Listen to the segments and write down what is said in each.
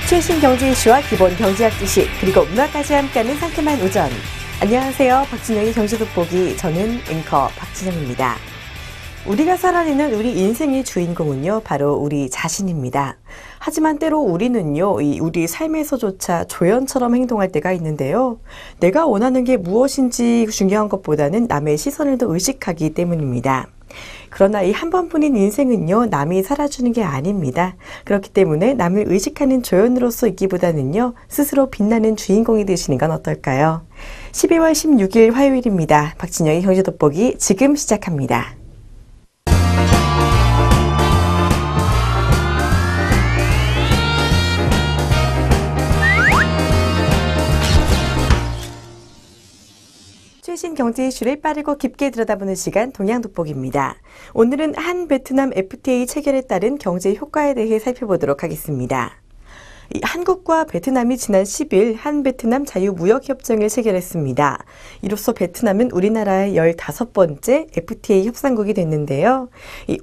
최신 경제 이슈와 기본 경제학 지식 그리고 문화까지 함께하는 상큼한 오전. 안녕하세요. 박진영의 경제돋보기. 저는 앵커 박진영입니다. 우리가 살아내는 우리 인생의 주인공은요, 바로 우리 자신입니다. 하지만 때로 우리는요, 우리 삶에서조차 조연처럼 행동할 때가 있는데요. 내가 원하는 게 무엇인지 중요한 것보다는 남의 시선을 더 의식하기 때문입니다. 그러나 이 한 번뿐인 인생은요, 남이 살아주는 게 아닙니다. 그렇기 때문에 남을 의식하는 조연으로서 있기보다는요, 스스로 빛나는 주인공이 되시는 건 어떨까요? 12월 16일 화요일입니다. 박진영의 경제돋보기 지금 시작합니다. 최신 경제 이슈를 빠르고 깊게 들여다보는 시간 동양돋보기입니다. 오늘은 한 베트남 FTA 체결에 따른 경제 효과에 대해 살펴보도록 하겠습니다. 한국과 베트남이 지난 10일 한 베트남 자유무역협정을 체결했습니다. 이로써 베트남은 우리나라의 15번째 FTA 협상국이 됐는데요.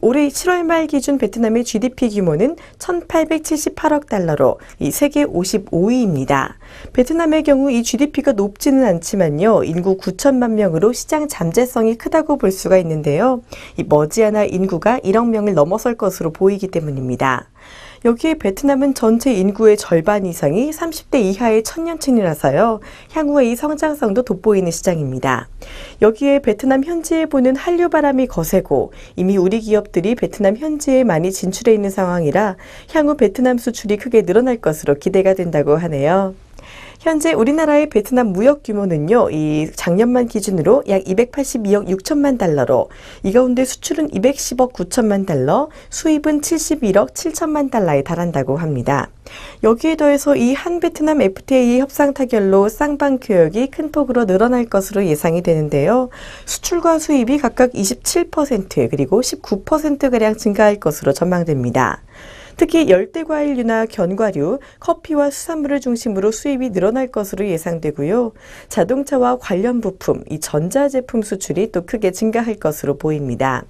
올해 7월 말 기준 베트남의 GDP 규모는 1,878억 달러로 세계 55위입니다. 베트남의 경우 이 GDP가 높지는 않지만요, 인구 9천만 명으로 시장 잠재성이 크다고 볼 수가 있는데요. 머지않아 인구가 1억 명을 넘어설 것으로 보이기 때문입니다. 여기에 베트남은 전체 인구의 절반 이상이 30대 이하의 청년층이라서요, 향후의 이 성장성도 돋보이는 시장입니다. 여기에 베트남 현지에 부는 한류 바람이 거세고 이미 우리 기업들이 베트남 현지에 많이 진출해 있는 상황이라 향후 베트남 수출이 크게 늘어날 것으로 기대가 된다고 하네요. 현재 우리나라의 베트남 무역 규모는요, 이 작년만 기준으로 약 282억 6천만 달러로, 이 가운데 수출은 210억 9천만 달러, 수입은 71억 7천만 달러에 달한다고 합니다. 여기에 더해서 이 한 베트남 FTA 협상 타결로 쌍방 교역이 큰 폭으로 늘어날 것으로 예상이 되는데요. 수출과 수입이 각각 27% 그리고 19%가량 증가할 것으로 전망됩니다. 특히 열대과일류나 견과류, 커피와 수산물을 중심으로 수입이 늘어날 것으로 예상되고요. 자동차와 관련 부품, 이 전자제품 수출이 또 크게 증가할 것으로 보입니다.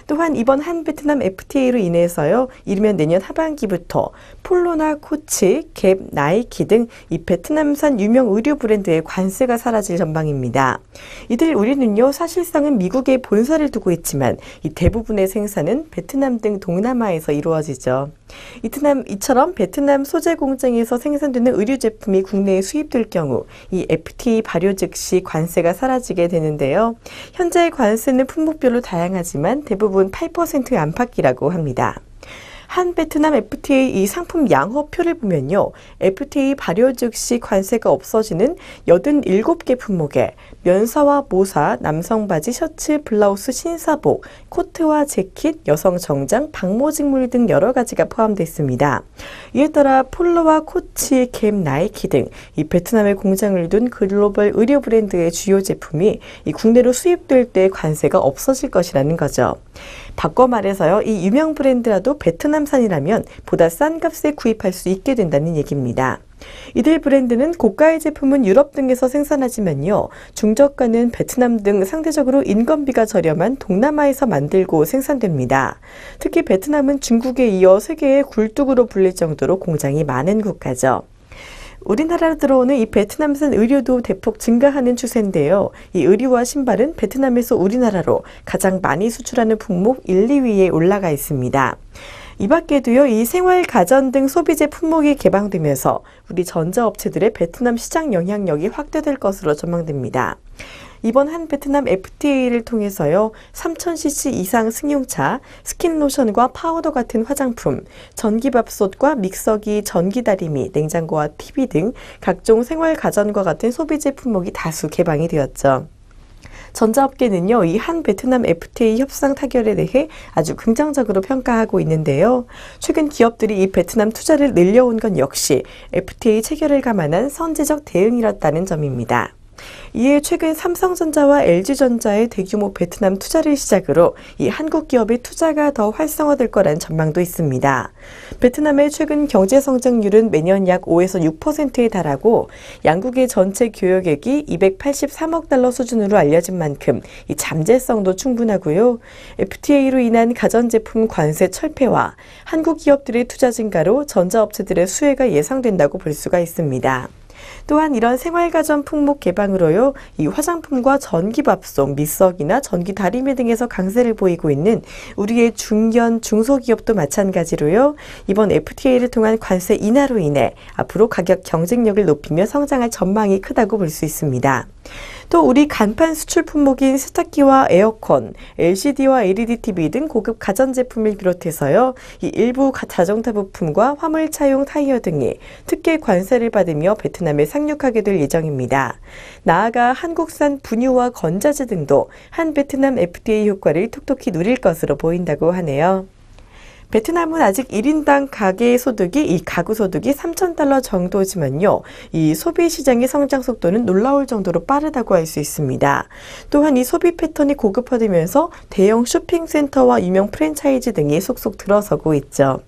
또한 이번 한 베트남 FTA로 인해서요, 이르면 내년 하반기부터 폴로나 코치, 갭, 나이키 등 이 베트남산 유명 의류 브랜드의 관세가 사라질 전망입니다. 이들 우리는요, 사실상은 미국에 본사를 두고 있지만 이 대부분의 생산은 베트남 등 동남아에서 이루어지죠. 이처럼 베트남 소재 공장에서 생산되는 의류 제품이 국내에 수입될 경우 이 FTA 발효 즉시 관세가 사라지게 되는데요. 현재의 관세는 품목별로 다양하지만 대부분 8%의 안팎이라고 합니다. 한 베트남 FTA 이 상품 양호표를 보면요, FTA 발효 즉시 관세가 없어지는 87개 품목에 면사와 모사, 남성 바지, 셔츠, 블라우스, 신사복, 코트와 재킷, 여성 정장, 방모직물 등 여러 가지가 포함되어 있습니다. 이에 따라 폴로와 코치, 갭, 나이키 등 이 베트남에 공장을 둔 글로벌 의류 브랜드의 주요 제품이 이 국내로 수입될 때 관세가 없어질 것이라는 거죠. 바꿔 말해서요, 이 유명 브랜드라도 베트남산이라면 보다 싼 값에 구입할 수 있게 된다는 얘기입니다. 이들 브랜드는 고가의 제품은 유럽 등에서 생산하지만요, 중저가는 베트남 등 상대적으로 인건비가 저렴한 동남아에서 만들고 생산됩니다. 특히 베트남은 중국에 이어 세계의 굴뚝으로 불릴 정도로 공장이 많은 국가죠. 우리나라로 들어오는 이 베트남산 의류도 대폭 증가하는 추세인데요. 이 의류와 신발은 베트남에서 우리나라로 가장 많이 수출하는 품목 1, 2위에 올라가 있습니다. 이 밖에도요, 이 생활, 가전 등 소비재 품목이 개방되면서 우리 전자업체들의 베트남 시장 영향력이 확대될 것으로 전망됩니다. 이번 한 베트남 FTA를 통해서요, 3000cc 이상 승용차, 스킨로션과 파우더 같은 화장품, 전기밥솥과 믹서기, 전기다리미, 냉장고와 TV 등 각종 생활 가전과 같은 소비재 품목이 다수 개방이 되었죠. 전자업계는요, 이 한 베트남 FTA 협상 타결에 대해 아주 긍정적으로 평가하고 있는데요. 최근 기업들이 이 베트남 투자를 늘려온 건 역시 FTA 체결을 감안한 선제적 대응이었다는 점입니다. 이에 최근 삼성전자와 LG전자의 대규모 베트남 투자를 시작으로 이 한국 기업의 투자가 더 활성화될 거란 전망도 있습니다. 베트남의 최근 경제 성장률은 매년 약 5에서 6%에 달하고 양국의 전체 교역액이 283억 달러 수준으로 알려진 만큼 이 잠재성도 충분하고요. FTA로 인한 가전제품 관세 철폐와 한국 기업들의 투자 증가로 전자업체들의 수혜가 예상된다고 볼 수가 있습니다. 또한 이런 생활가전 품목 개방으로요, 이 화장품과 전기밥솥, 미석이나 전기 다리미 등에서 강세를 보이고 있는 우리의 중견, 중소기업도 마찬가지로요, 이번 FTA를 통한 관세 인하로 인해 앞으로 가격 경쟁력을 높이며 성장할 전망이 크다고 볼 수 있습니다. 또 우리 간판 수출 품목인 세탁기와 에어컨, LCD와 LED TV 등 고급 가전제품을 비롯해서요, 이 일부 자동차 부품과 화물차용 타이어 등이 특혜 관세를 받으며 베트남에 상륙하게 될 예정입니다. 나아가 한국산 분유와 건자재 등도 한 베트남 FTA 효과를 톡톡히 누릴 것으로 보인다고 하네요. 베트남은 아직 1인당 가구 소득이 3,000달러 정도지만요. 이 소비 시장의 성장 속도는 놀라울 정도로 빠르다고 할 수 있습니다. 또한 이 소비 패턴이 고급화되면서 대형 쇼핑센터와 유명 프랜차이즈 등이 속속 들어서고 있죠.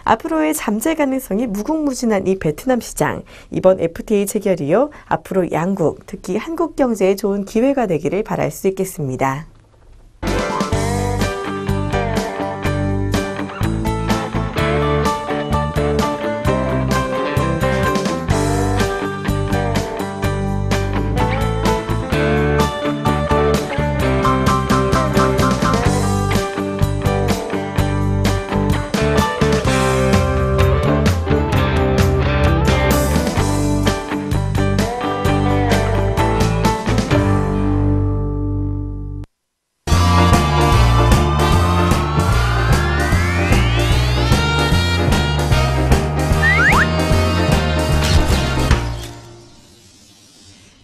앞으로의 잠재 가능성이 무궁무진한 이 베트남 시장, 이번 FTA 체결이요, 앞으로 양국, 특히 한국 경제에 좋은 기회가 되기를 바랄 수 있겠습니다.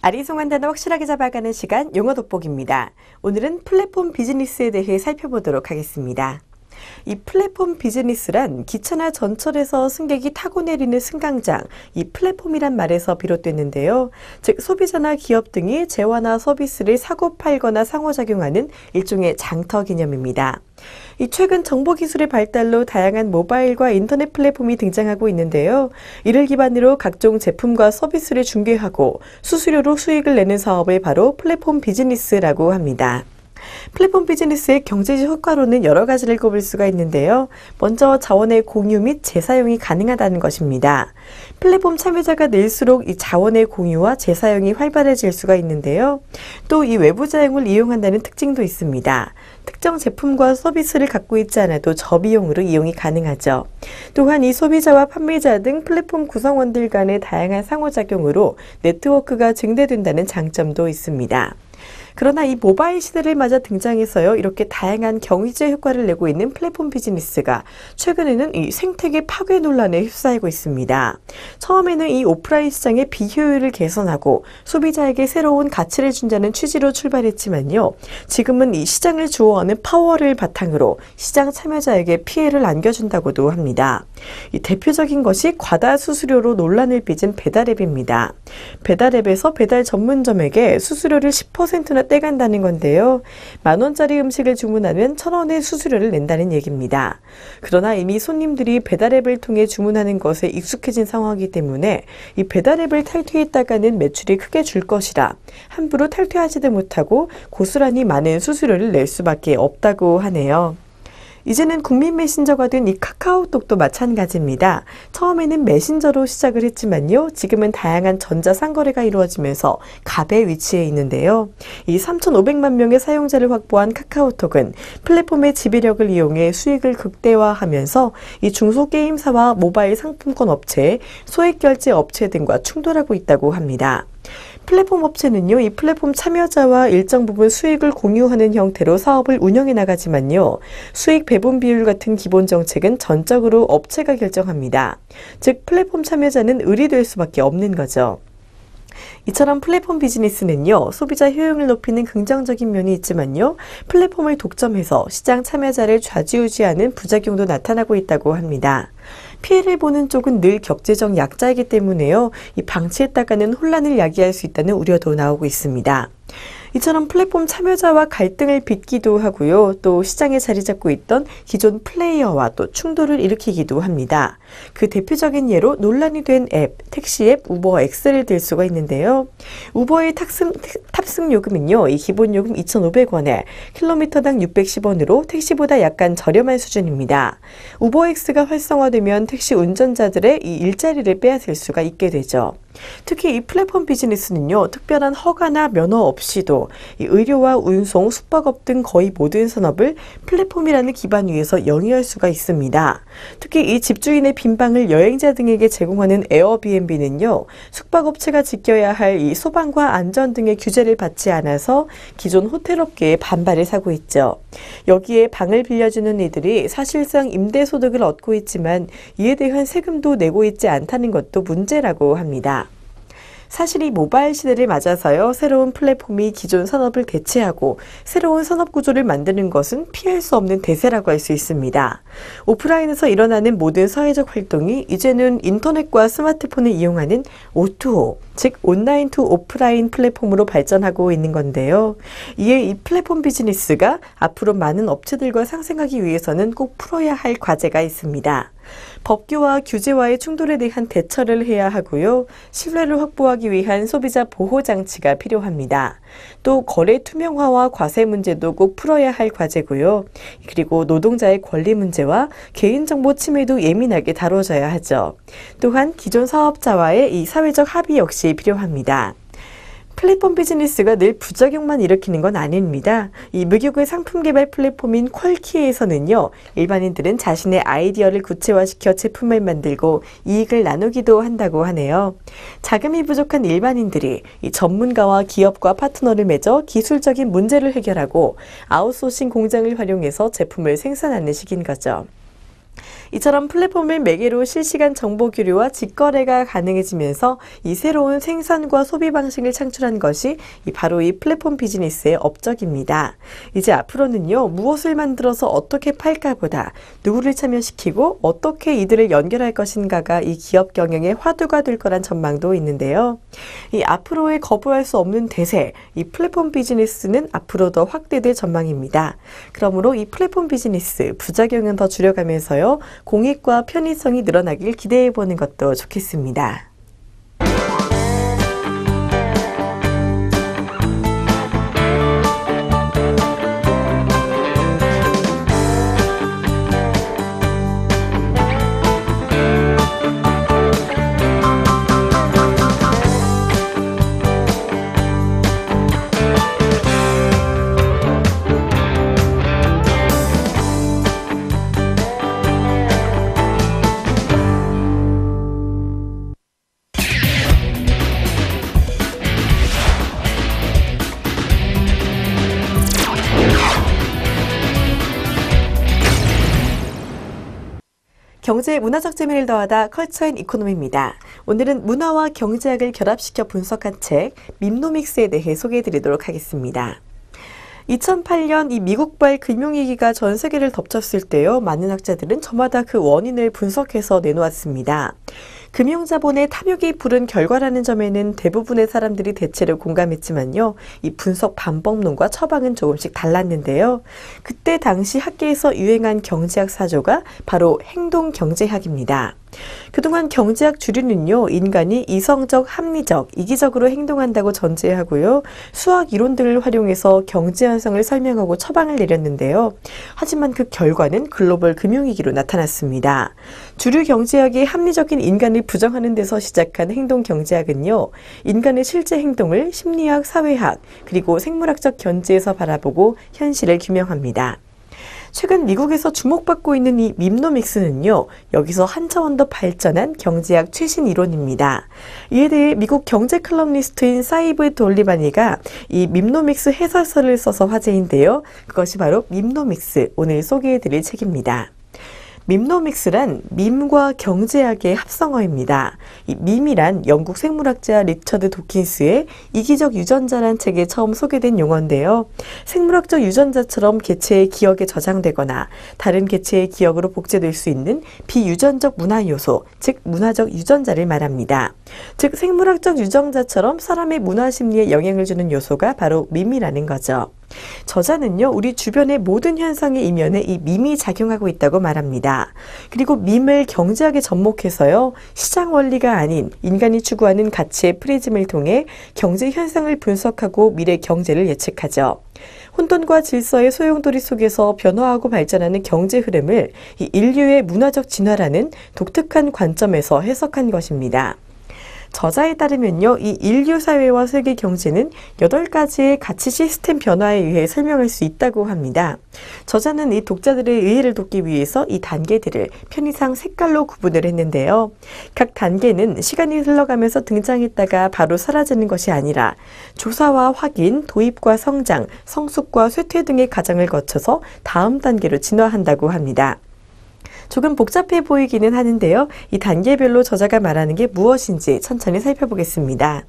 아리송한 단어 확실하게 잡아가는 시간 용어 돋보기입니다. 오늘은 플랫폼 비즈니스에 대해 살펴보도록 하겠습니다. 이 플랫폼 비즈니스란 기차나 전철에서 승객이 타고 내리는 승강장, 이 플랫폼이란 말에서 비롯됐는데요. 즉 소비자나 기업 등이 재화나 서비스를 사고 팔거나 상호작용하는 일종의 장터 개념입니다. 이 최근 정보기술의 발달로 다양한 모바일과 인터넷 플랫폼이 등장하고 있는데요. 이를 기반으로 각종 제품과 서비스를 중개하고 수수료로 수익을 내는 사업을 바로 플랫폼 비즈니스라고 합니다. 플랫폼 비즈니스의 경제적 효과로는 여러 가지를 꼽을 수가 있는데요. 먼저 자원의 공유 및 재사용이 가능하다는 것입니다. 플랫폼 참여자가 늘수록 이 자원의 공유와 재사용이 활발해질 수가 있는데요. 또 이 외부 자용을 이용한다는 특징도 있습니다. 특정 제품과 서비스를 갖고 있지 않아도 저비용으로 이용이 가능하죠. 또한 이 소비자와 판매자 등 플랫폼 구성원들 간의 다양한 상호작용으로 네트워크가 증대된다는 장점도 있습니다. 그러나 이 모바일 시대를 맞아 등장해서요, 이렇게 다양한 경제 효과를 내고 있는 플랫폼 비즈니스가 최근에는 이 생태계 파괴 논란에 휩싸이고 있습니다. 처음에는 이 오프라인 시장의 비효율을 개선하고 소비자에게 새로운 가치를 준다는 취지로 출발했지만요, 지금은 이 시장을 주어하는 파워를 바탕으로 시장 참여자에게 피해를 안겨준다고도 합니다. 이 대표적인 것이 과다 수수료로 논란을 빚은 배달앱입니다. 배달앱에서 배달 전문점에게 수수료를 10%나 떼간다는 건데요. 10,000원짜리 음식을 주문하면 1,000원의 수수료를 낸다는 얘기입니다. 그러나 이미 손님들이 배달앱을 통해 주문하는 것에 익숙해진 상황이기 때문에 이 배달앱을 탈퇴했다가는 매출이 크게 줄 것이라 함부로 탈퇴하지도 못하고 고스란히 많은 수수료를 낼 수밖에 없다고 하네요. 이제는 국민 메신저가 된 이 카카오톡도 마찬가지입니다. 처음에는 메신저로 시작을 했지만요. 지금은 다양한 전자상거래가 이루어지면서 갑의 위치에 있는데요. 이 3,500만 명의 사용자를 확보한 카카오톡은 플랫폼의 지배력을 이용해 수익을 극대화하면서 이 중소게임사와 모바일 상품권 업체, 소액결제 업체 등과 충돌하고 있다고 합니다. 플랫폼 업체는요, 이 플랫폼 참여자와 일정 부분 수익을 공유하는 형태로 사업을 운영해 나가지만요, 수익 배분 비율 같은 기본 정책은 전적으로 업체가 결정합니다. 즉, 플랫폼 참여자는 의리될 수밖에 없는 거죠. 이처럼 플랫폼 비즈니스는요, 소비자 효용을 높이는 긍정적인 면이 있지만요, 플랫폼을 독점해서 시장 참여자를 좌지우지하는 부작용도 나타나고 있다고 합니다. 피해를 보는 쪽은 늘 경제적 약자이기 때문에요. 이 방치했다가는 혼란을 야기할 수 있다는 우려도 나오고 있습니다. 이처럼 플랫폼 참여자와 갈등을 빚기도 하고요. 또 시장에 자리 잡고 있던 기존 플레이어와 또 충돌을 일으키기도 합니다. 그 대표적인 예로 논란이 된 앱, 택시 앱 우버X를 들 수가 있는데요. 우버의 탑승 요금은요, 이 기본 요금 2,500원에 킬로미터당 610원으로 택시보다 약간 저렴한 수준입니다. 우버X가 활성화되면 택시 운전자들의 이 일자리를 빼앗을 수가 있게 되죠. 특히 이 플랫폼 비즈니스는요, 특별한 허가나 면허 없이도 이 의료와 운송, 숙박업 등 거의 모든 산업을 플랫폼이라는 기반 위에서 영위할 수가 있습니다. 특히 이 집주인의 빈방을 여행자 등에게 제공하는 에어비앤비는요, 숙박업체가 지켜야 할 이 소방과 안전 등의 규제를 받지 않아서 기존 호텔업계에 반발을 사고 있죠. 여기에 방을 빌려주는 이들이 사실상 임대소득을 얻고 있지만 이에 대한 세금도 내고 있지 않다는 것도 문제라고 합니다. 사실 이 모바일 시대를 맞아서요, 새로운 플랫폼이 기존 산업을 대체하고 새로운 산업 구조를 만드는 것은 피할 수 없는 대세라고 할 수 있습니다. 오프라인에서 일어나는 모든 사회적 활동이 이제는 인터넷과 스마트폰을 이용하는 O2O, 즉 온라인 투 오프라인 플랫폼으로 발전하고 있는 건데요. 이에 이 플랫폼 비즈니스가 앞으로 많은 업체들과 상생하기 위해서는 꼭 풀어야 할 과제가 있습니다. 법규와 규제와의 충돌에 대한 대처를 해야 하고요. 신뢰를 확보하기 위한 소비자 보호 장치가 필요합니다. 또 거래 투명화와 과세 문제도 꼭 풀어야 할 과제고요. 그리고 노동자의 권리 문제와 개인정보 침해도 예민하게 다뤄져야 하죠. 또한 기존 사업자와의 이 사회적 합의 역시 필요합니다. 플랫폼 비즈니스가 늘 부작용만 일으키는 건 아닙니다. 이 무역의 상품 개발 플랫폼인 퀄키에서는요, 일반인들은 자신의 아이디어를 구체화시켜 제품을 만들고 이익을 나누기도 한다고 하네요. 자금이 부족한 일반인들이 이 전문가와 기업과 파트너를 맺어 기술적인 문제를 해결하고 아웃소싱 공장을 활용해서 제품을 생산하는 식인 거죠. 이처럼 플랫폼을 매개로 실시간 정보 교류와 직거래가 가능해지면서 이 새로운 생산과 소비 방식을 창출한 것이 바로 이 플랫폼 비즈니스의 업적입니다. 이제 앞으로는요, 무엇을 만들어서 어떻게 팔까보다 누구를 참여시키고 어떻게 이들을 연결할 것인가가 이 기업 경영의 화두가 될 거란 전망도 있는데요. 이 앞으로의 거부할 수 없는 대세, 이 플랫폼 비즈니스는 앞으로 더 확대될 전망입니다. 그러므로 이 플랫폼 비즈니스 부작용은 더 줄여가면서요, 공익과 편의성이 늘어나길 기대해보는 것도 좋겠습니다. 경제 문화적 재미를 더하다 컬처 앤 이코노미입니다. 오늘은 문화와 경제학을 결합시켜 분석한 책 밈노믹스에 대해 소개해드리도록 하겠습니다. 2008년 이 미국발 금융위기가 전 세계를 덮쳤을 때요, 많은 학자들은 저마다 그 원인을 분석해서 내놓았습니다. 금융자본의 탐욕이 부른 결과라는 점에는 대부분의 사람들이 대체로 공감했지만요, 이 분석 반복론과 처방은 조금씩 달랐는데요. 그때 당시 학계에서 유행한 경제학 사조가 바로 행동경제학입니다. 그동안 경제학 주류는요, 인간이 이성적, 합리적, 이기적으로 행동한다고 전제하고요, 수학 이론들을 활용해서 경제 현상을 설명하고 처방을 내렸는데요. 하지만 그 결과는 글로벌 금융위기로 나타났습니다. 주류 경제학이 합리적인 인간을 부정하는 데서 시작한 행동경제학은요, 인간의 실제 행동을 심리학, 사회학, 그리고 생물학적 견지에서 바라보고 현실을 규명합니다. 최근 미국에서 주목받고 있는 이 밈노믹스는요, 여기서 한 차원 더 발전한 경제학 최신 이론입니다. 이에 대해 미국 경제 칼럼니스트인 사이브 돌리바니가 이 밈노믹스 해설서를 써서 화제인데요. 그것이 바로 밈노믹스, 오늘 소개해드릴 책입니다. 밈노믹스란 밈과 경제학의 합성어입니다. 이 밈이란 영국 생물학자 리처드 도킨스의 이기적 유전자란 책에 처음 소개된 용어인데요. 생물학적 유전자처럼 개체의 기억에 저장되거나 다른 개체의 기억으로 복제될 수 있는 비유전적 문화 요소, 즉 문화적 유전자를 말합니다. 즉 생물학적 유전자처럼 사람의 문화 심리에 영향을 주는 요소가 바로 밈이라는 거죠. 저자는요, 우리 주변의 모든 현상의 이면에 이 밈이 작용하고 있다고 말합니다. 그리고 밈을 경제학에 접목해서요, 시장 원리가 아닌 인간이 추구하는 가치의 프리즘을 통해 경제 현상을 분석하고 미래 경제를 예측하죠. 혼돈과 질서의 소용돌이 속에서 변화하고 발전하는 경제 흐름을 이 인류의 문화적 진화라는 독특한 관점에서 해석한 것입니다. 저자에 따르면요, 이 인류 사회와 세계 경제는 8가지의 가치 시스템 변화에 의해 설명할 수 있다고 합니다. 저자는 이 독자들의 이해를 돕기 위해서 이 단계들을 편의상 색깔로 구분을 했는데요. 각 단계는 시간이 흘러가면서 등장했다가 바로 사라지는 것이 아니라 조사와 확인, 도입과 성장, 성숙과 쇠퇴 등의 과정을 거쳐서 다음 단계로 진화한다고 합니다. 조금 복잡해 보이기는 하는데요. 이 단계별로 저자가 말하는 게 무엇인지 천천히 살펴보겠습니다.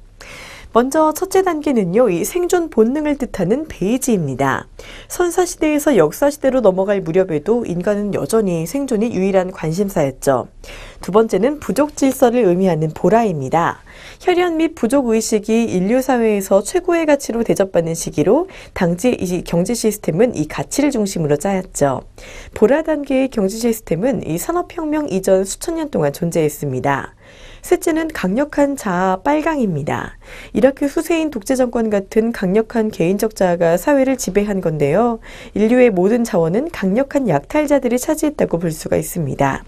먼저 첫째 단계는요, 이 생존 본능을 뜻하는 베이지입니다. 선사시대에서 역사시대로 넘어갈 무렵에도 인간은 여전히 생존이 유일한 관심사였죠. 두 번째는 부족 질서를 의미하는 보라입니다. 혈연 및 부족 의식이 인류 사회에서 최고의 가치로 대접받는 시기로 당시 이 경제 시스템은 이 가치를 중심으로 짜였죠. 보라 단계의 경제 시스템은 이 산업혁명 이전 수천 년 동안 존재했습니다. 셋째는 강력한 자아 빨강입니다. 이라크 후세인 독재 정권 같은 강력한 개인적 자아가 사회를 지배한 건데요. 인류의 모든 자원은 강력한 약탈자들이 차지했다고 볼 수가 있습니다.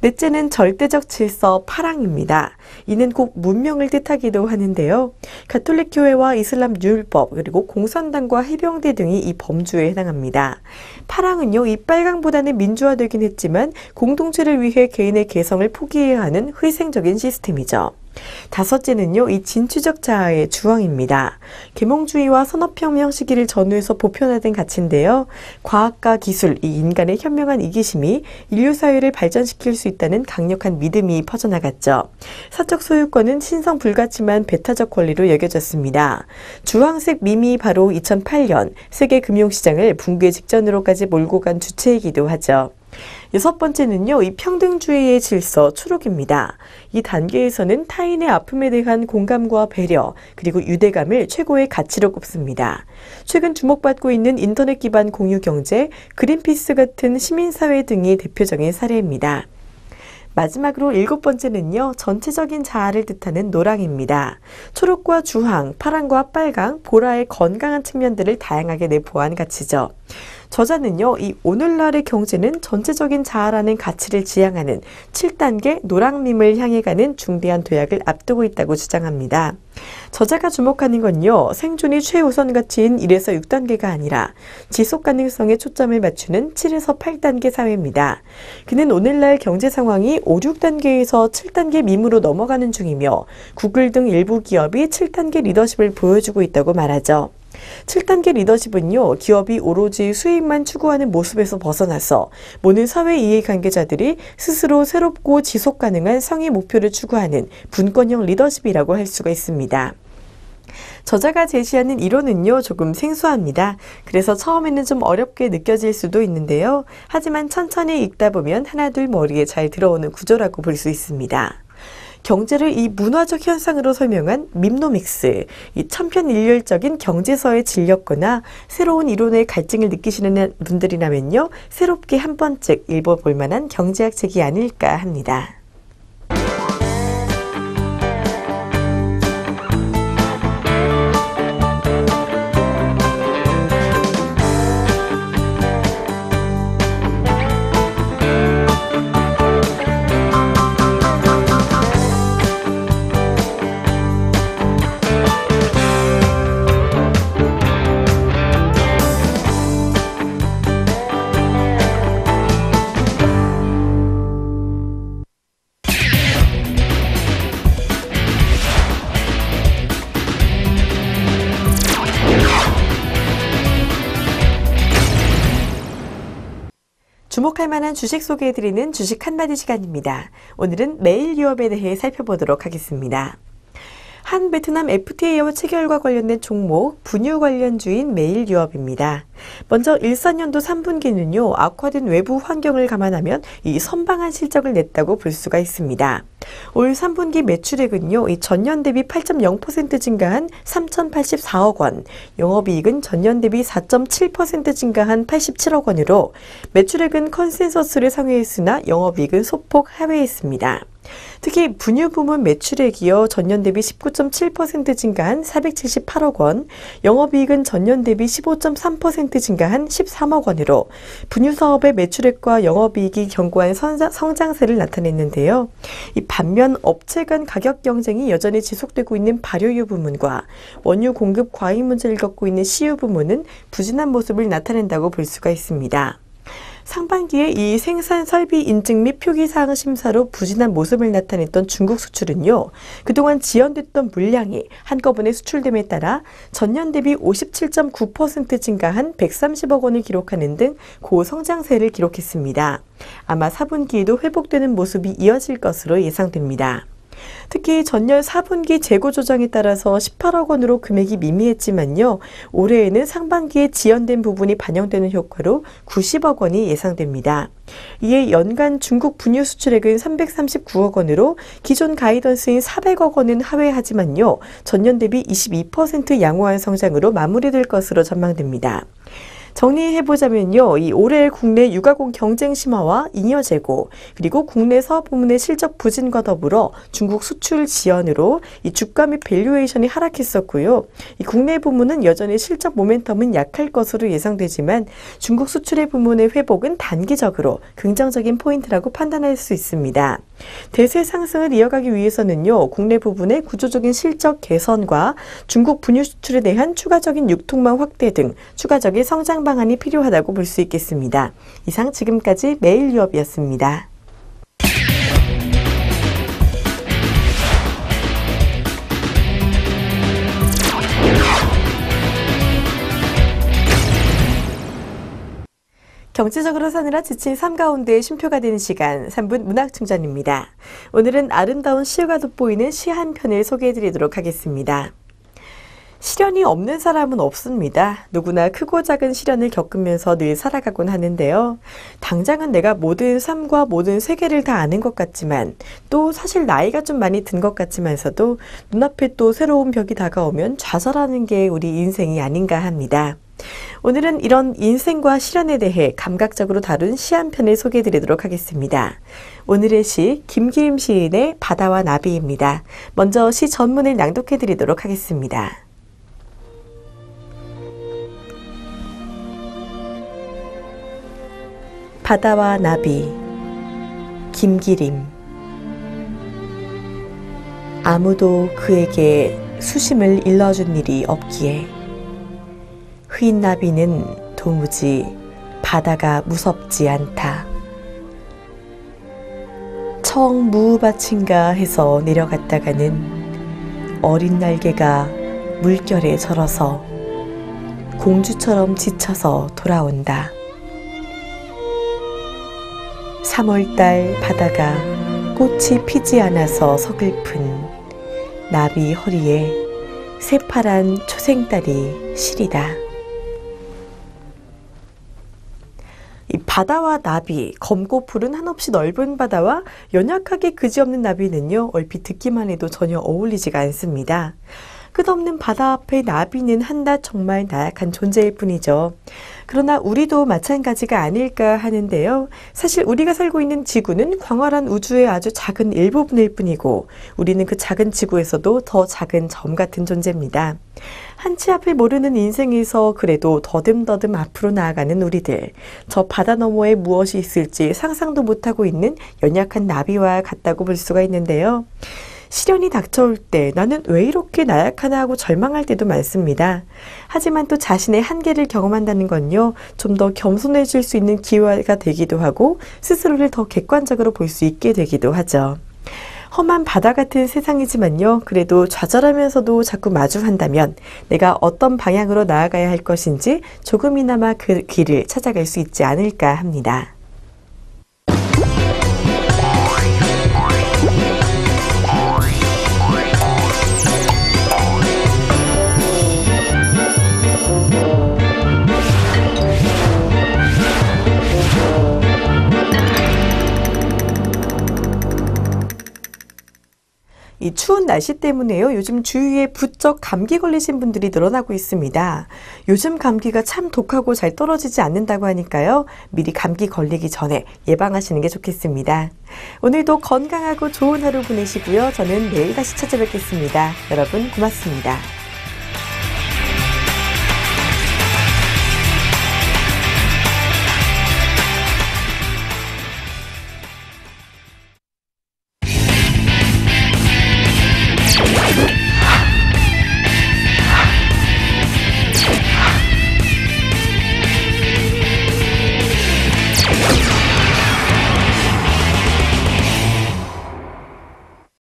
넷째는 절대적 질서 파랑입니다. 이는 곧 문명을 뜻하기도 하는데요. 가톨릭 교회와 이슬람 율법 그리고 공산당과 해병대 등이 이 범주에 해당합니다. 파랑은요, 이 빨강보다는 민주화되긴 했지만 공동체를 위해 개인의 개성을 포기해야 하는 희생적인 시스템이죠. 다섯째는요, 이 진취적 자아의 주황입니다. 계몽주의와 산업혁명 시기를 전후해서 보편화된 가치인데요. 과학과 기술, 이 인간의 현명한 이기심이 인류 사회를 발전시킬 수 있다는 강력한 믿음이 퍼져나갔죠. 사적 소유권은 신성 불가치만 배타적 권리로 여겨졌습니다. 주황색 밈이 바로 2008년 세계 금융시장을 붕괴 직전으로까지 몰고 간 주체이기도 하죠. 여섯 번째는요, 이 평등주의의 질서 초록입니다. 이 단계에서는 타인의 아픔에 대한 공감과 배려, 그리고 유대감을 최고의 가치로 꼽습니다. 최근 주목받고 있는 인터넷 기반 공유 경제, 그린피스 같은 시민사회 등이 대표적인 사례입니다. 마지막으로 일곱 번째는요, 전체적인 자아를 뜻하는 노랑입니다. 초록과 주황, 파랑과 빨강, 보라의 건강한 측면들을 다양하게 내포한 가치죠. 저자는요, 이 오늘날의 경제는 전체적인 자아라는 가치를 지향하는 7단계 노랑밈을 향해 가는 중대한 도약을 앞두고 있다고 주장합니다. 저자가 주목하는 건요, 생존이 최우선 가치인 1에서 6단계가 아니라 지속 가능성에 초점을 맞추는 7에서 8단계 사회입니다. 그는 오늘날 경제 상황이 5, 6단계에서 7단계 밈으로 넘어가는 중이며 구글 등 일부 기업이 7단계 리더십을 보여주고 있다고 말하죠. 7단계 리더십은요, 기업이 오로지 수익만 추구하는 모습에서 벗어나서 모든 사회 이해관계자들이 스스로 새롭고 지속 가능한 성의 목표를 추구하는 분권형 리더십이라고 할 수가 있습니다. 저자가 제시하는 이론은요, 조금 생소합니다. 그래서 처음에는 좀 어렵게 느껴질 수도 있는데요. 하지만 천천히 읽다 보면 하나둘 머리에 잘 들어오는 구조라고 볼 수 있습니다. 경제를 이 문화적 현상으로 설명한 밈노믹스, 이 천편일률적인 경제서에 질렸거나 새로운 이론의 갈증을 느끼시는 분들이라면요, 새롭게 한 번쯤 읽어볼 만한 경제학 책이 아닐까 합니다. 주목할 만한 주식 소개해드리는 주식 한마디 시간입니다. 오늘은 매일 유업에 대해 살펴보도록 하겠습니다. 한 베트남 FTA와 체결과 관련된 종목, 분유 관련주인 매일유업입니다. 먼저 일사년도 3분기는요, 악화된 외부 환경을 감안하면 이 선방한 실적을 냈다고 볼 수가 있습니다. 올 3분기 매출액은요, 이 전년 대비 8.0% 증가한 3,084억 원, 영업이익은 전년 대비 4.7% 증가한 87억 원으로 매출액은 컨센서스를 상회했으나 영업이익은 소폭 하회했습니다. 특히 분유 부문 매출액이요 전년 대비 19.7% 증가한 478억 원, 영업이익은 전년 대비 15.3% 증가한 13억 원으로 분유 사업의 매출액과 영업이익이 견고한 성장세를 나타냈는데요. 이 반면 업체 간 가격 경쟁이 여전히 지속되고 있는 발효유 부문과 원유 공급 과잉 문제를 겪고 있는 CU 부문은 부진한 모습을 나타낸다고 볼 수가 있습니다. 상반기에 이 생산 설비 인증 및 표기사항 심사로 부진한 모습을 나타냈던 중국 수출은요, 그동안 지연됐던 물량이 한꺼번에 수출됨에 따라 전년 대비 57.9% 증가한 130억 원을 기록하는 등 고성장세를 기록했습니다. 아마 4분기에도 회복되는 모습이 이어질 것으로 예상됩니다. 특히 전년 4분기 재고 조정에 따라서 18억 원으로 금액이 미미했지만요. 올해에는 상반기에 지연된 부분이 반영되는 효과로 90억 원이 예상됩니다. 이에 연간 중국 분유 수출액은 339억 원으로 기존 가이던스인 400억 원은 하회하지만요. 전년 대비 22% 양호한 성장으로 마무리될 것으로 전망됩니다. 정리해보자면요. 이 올해 국내 육아공 경쟁 심화와 잉여 재고, 그리고 국내 사업 부문의 실적 부진과 더불어 중국 수출 지연으로 이 주가 및 밸류에이션이 하락했었고요. 이 국내 부문은 여전히 실적 모멘텀은 약할 것으로 예상되지만 중국 수출의 부문의 회복은 단기적으로 긍정적인 포인트라고 판단할 수 있습니다. 대세 상승을 이어가기 위해서는요. 국내 부분의 구조적인 실적 개선과 중국 분유 수출에 대한 추가적인 유통망 확대 등 추가적인 성장 방안이 필요하다고 볼 수 있겠습니다. 이상 지금까지 매일유업이었습니다. 경제적으로 사느라 지친 삶 가운데 쉼표가 되는 시간 3분 문학충전입니다. 오늘은 아름다운 시가 돋보이는 시 한 편을 소개해드리도록 하겠습니다. 시련이 없는 사람은 없습니다. 누구나 크고 작은 시련을 겪으면서 늘 살아가곤 하는데요. 당장은 내가 모든 삶과 모든 세계를 다 아는 것 같지만 또 사실 나이가 좀 많이 든 것 같지만서도 눈앞에 또 새로운 벽이 다가오면 좌절하는 게 우리 인생이 아닌가 합니다. 오늘은 이런 인생과 시련에 대해 감각적으로 다룬 시 한 편을 소개해드리도록 하겠습니다. 오늘의 시 김기림 시인의 바다와 나비입니다. 먼저 시 전문을 낭독해드리도록 하겠습니다. 바다와 나비, 김기림. 아무도 그에게 수심을 일러준 일이 없기에 휘인 나비는 도무지 바다가 무섭지 않다. 청 무밭인가 해서 내려갔다가는 어린 날개가 물결에 절어서 공주처럼 지쳐서 돌아온다. 3월달 바다가 꽃이 피지 않아서 서글픈 나비 허리에 새파란 초생달이 시리다. 이 바다와 나비, 검고 푸른 한없이 넓은 바다와 연약하게 그지없는 나비는요, 얼핏 듣기만 해도 전혀 어울리지가 않습니다. 끝없는 바다 앞에 나비는 한낱 정말 나약한 존재일 뿐이죠. 그러나 우리도 마찬가지가 아닐까 하는데요. 사실 우리가 살고 있는 지구는 광활한 우주의 아주 작은 일부분일 뿐이고 우리는 그 작은 지구에서도 더 작은 점 같은 존재입니다. 한치 앞을 모르는 인생에서 그래도 더듬더듬 앞으로 나아가는 우리들, 저 바다 너머에 무엇이 있을지 상상도 못하고 있는 연약한 나비와 같다고 볼 수가 있는데요. 시련이 닥쳐올 때 나는 왜 이렇게 나약하나 하고 절망할 때도 많습니다. 하지만 또 자신의 한계를 경험한다는 건요, 좀 더 겸손해질 수 있는 기회가 되기도 하고 스스로를 더 객관적으로 볼 수 있게 되기도 하죠. 험한 바다 같은 세상이지만요, 그래도 좌절하면서도 자꾸 마주한다면 내가 어떤 방향으로 나아가야 할 것인지 조금이나마 그 길을 찾아갈 수 있지 않을까 합니다. 이 추운 날씨 때문에요. 요즘 주위에 부쩍 감기 걸리신 분들이 늘어나고 있습니다. 요즘 감기가 참 독하고 잘 떨어지지 않는다고 하니까요. 미리 감기 걸리기 전에 예방하시는 게 좋겠습니다. 오늘도 건강하고 좋은 하루 보내시고요. 저는 내일 다시 찾아뵙겠습니다. 여러분 고맙습니다.